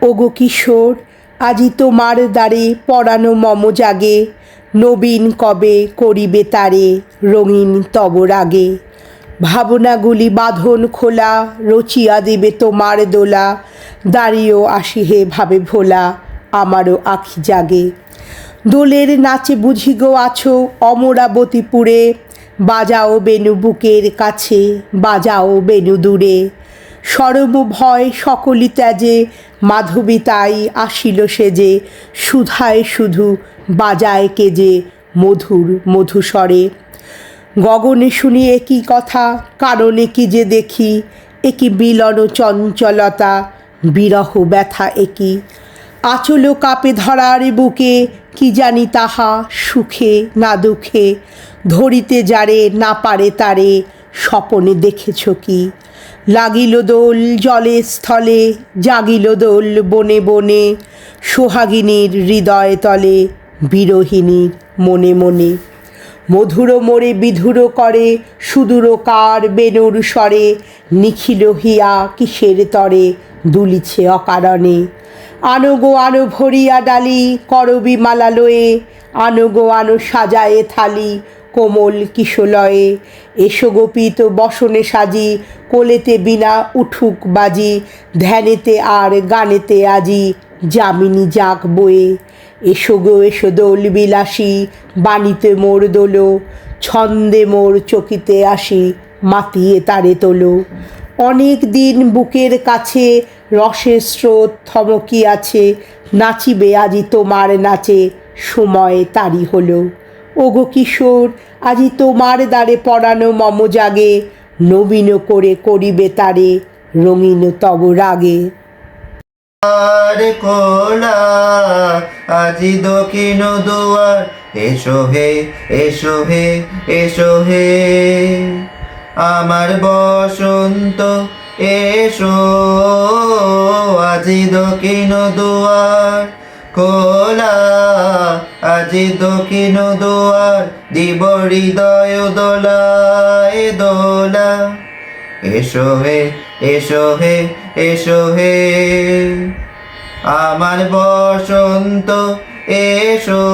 ওগো কিশোর, আজি তোমার দ্বারে পরানো মম জাগে, নবীন কবে করিবে তারে রঙিন তব রাগে। ভাবনাগুলি বাঁধন খোলা, রচিয়া দেবে তোমার দোলা, দাঁড়িয়েও আসি হে ভাবে ভোলা, আমারও আখি জাগে। দোলের নাচে বুঝি গো আছো অমরাবতীপুরে, বাজাও বেনু বুকের কাছে, বাজাও বেনু দূরে। সরম ভয় সকলি ত্যাজে, মাধবী তাই আসিল সেজে, সুধায় শুধু বাজায় কেজে মধুর মধুস্বরে। গগনে শুনি একই কথা, কারণে কি যে দেখি, একি মিলন চঞ্চলতা, বিরহ ব্যথা একি। আঁচল কাপে ধরার বুকে, কি জানি তাহা সুখে না দুঃখে, ধরিতে যারে না পারে তারে স্বপনে দেখেছ কি। লাগিল দোল জলে স্থলে, জাগিল দোল বনে বনে, সোহাগিনীর হৃদয় তলে, বিরহিণীর মনে মনে। মধুর মোরে বিধুর করে, সুদূর কার বেণুর স্বরে, নিখিল হিয়া কিসের তরে দুলিছে অকারণে। আনো গো আনো ভরিয়া ডালি, করবি মালা লয়ে, আনো গো আনো সাজায়ে থালি কোমল কিশলয়ে। এসো গোপীত বসনে সাজি, কোলেতে বিনা উঠুক বাজি, ধ্যানেতে আর গানেতে আজি যামিনী যাক বয়ে। এসো গো এসো দোল বিলাসী, বাণীতে মোর দোলো, ছন্দে মোর চকিতে আসি, মাতিয়ে তারে তোলো। অনেক দিন বুকের কাছে রসের স্রোত থমকিয়াছে, নাচিবে আজি তোমার নাচে, সময় তারি হলো। ওগো কিশোর, আজি তোমার দ্বারে পরানো মম জাগে, নবীন করে করিবে তারে রঙিন তব রাগে। আর খোলা আজি দক্ষিণ দুয়ার, এসো হে এসো হে এসো হে আমার বসন্ত এসো। আজি দক্ষিণ দুয়ার খোলা, আজি দক্ষিণ দুয়ার, দিব হৃদয় দোলায় দোলা। এসো হে এসো হে এসো হে আমার বসন্ত এসো।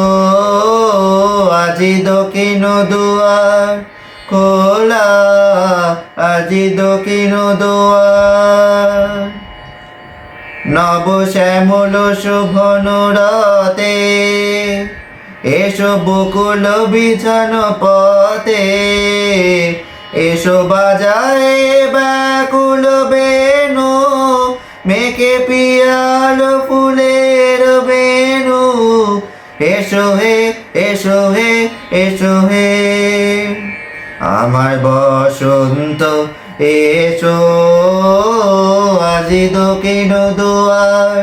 আজি দক্ষিণ দুয়ার খোলা, আজি দক্ষিণ দুয়ার। নব শ্যামল শোভন রাতে, এসো বকুল বিছানো পথে, এসো বাজায় ব্যাকুল বেণু, মেঘে পিয়াল ফুলের বেণু। এসো হে এসো হে এসো হে আমার বসন্ত এসো। আজি দক্ষিণ দুয়ার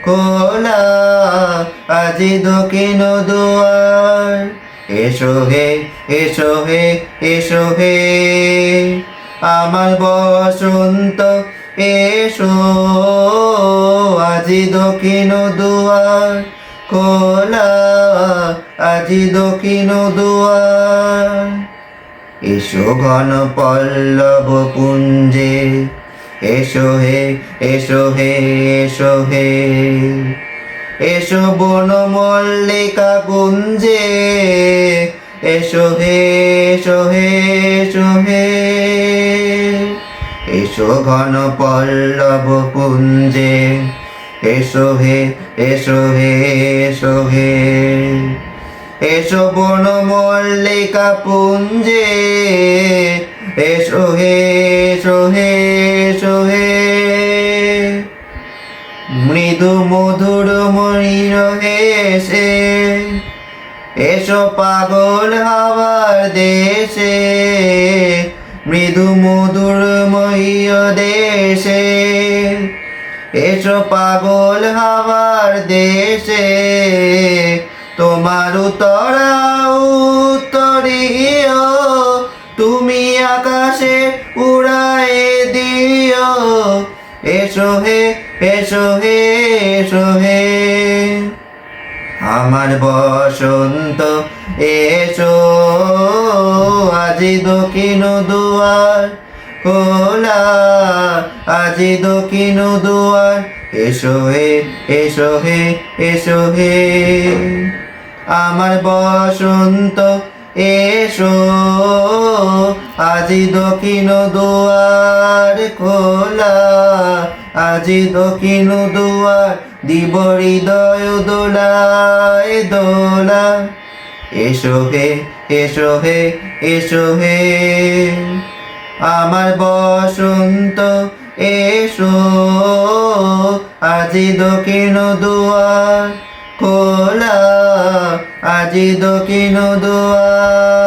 খোলা, আজি দক্ষিণ দুয়ার। এসো হে এসো হে এসো হে আমার বসন্ত এসো। আজি দক্ষিণ দুয়ার খোলা, আজি দক্ষিণ দুয়ার। এসো ঘন পল্লব পুঞ্জে, এসো হে এসো হে এসো হে এসো বন মল্লিকা কুঞ্জে, এসো হে এসো হে এসো হে এসো ঘন পল্লব পুঞ্জে, এসো হে এসো হে এসো হে এসো বন মল্লিকা পুঞ্জে, এসো হে এসো হে এসো হে মৃদু মধুর ময়ূর হেসে, এসো পাগল হাওয়ার দেশে, মৃদু মধুর ময়ূর দেশে। এসো পাগল হাওয়ার দেশে, তোমার উত্তরা উত্তরীয়, তুমি আকাশে উড়ায়ে দিও। এসো হে এসো হে এসো হে আমার বসন্ত এসো। আজি দক্ষিণ দুয়ার খোলা, আজি দক্ষিণ দুয়ার এসো হে এসো হে এসো হে আমার বসন্ত এসো আজি দক্ষিণ দুয়ার খোলা আজি দক্ষিণ দুয়ার দিব হৃদয় দোলায় দোলা এসো হে এসো হে এসো হে আমার বসন্ত এসো আজি দক্ষিণ দুয়ার খোলা আজি দক্ষিণ দুয়ার